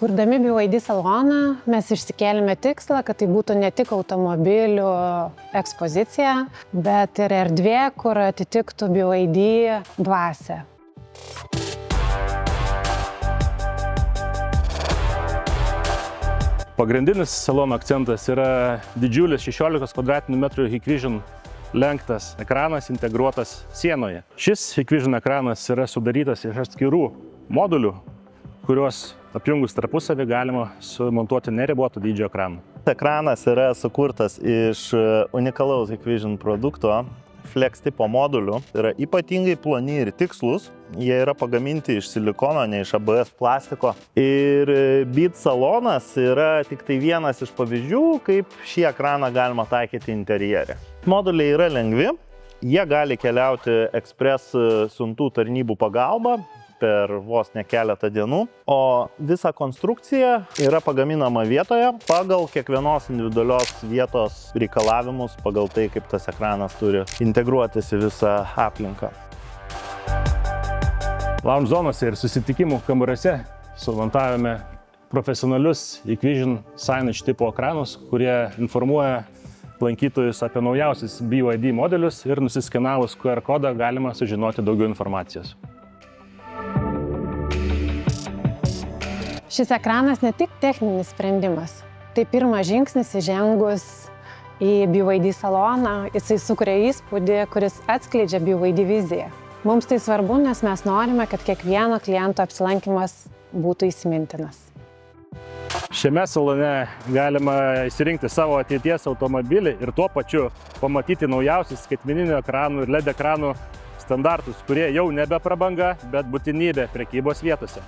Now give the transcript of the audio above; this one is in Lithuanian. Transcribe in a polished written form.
Kurdami BYD saloną mes išsikėlėme tikslą, kad tai būtų ne tik automobilių ekspozicija, bet ir erdvė, kur atitiktų BYD dvasią. Pagrindinis salono akcentas yra didžiulis 16 kvadratinių metrų Hikvision lenktas ekranas integruotas sienoje. Šis Hikvision ekranas yra sudarytas iš atskirų modulių, kuriuos apjungus tarpusavį galima sumontuoti neriboto dydžio ekraną. Ekranas yra sukurtas iš unikalaus Hikvision produkto Flex tipo modulių. Tai yra ypatingai ploni ir tikslus. Jie yra pagaminti iš silikono, ne iš ABS plastiko. Ir BEAT salonas yra tik tai vienas iš pavyzdžių, kaip šį ekraną galima taikyti interjere. Moduliai yra lengvi, jie gali keliauti ekspres siuntų tarnybų pagalba per vos ne keletą dienų, o visa konstrukcija yra pagaminama vietoje pagal kiekvienos individualios vietos reikalavimus, pagal tai, kaip tas ekranas turi integruotis į visą aplinką. Lounge zonose ir susitikimų kambariuose sumontavome profesionalius Hikvision signage tipo ekranus, kurie informuoja lankytojus apie naujausius BYD modelius ir nusiskenavus QR kodą galima sužinoti daugiau informacijos. Šis ekranas ne tik techninis sprendimas, tai pirmas žingsnis įžengus į BYD saloną, jisai sukuria įspūdį, kuris atskleidžia BYD viziją. Mums tai svarbu, nes mes norime, kad kiekvieno kliento apsilankymas būtų įsimintinas. Šiame salone galima įsirinkti savo ateities automobilį ir tuo pačiu pamatyti naujausius skaitmeninių ekranų ir LED ekranų standartus, kurie jau nebe prabanga, bet būtinybė prekybos vietose.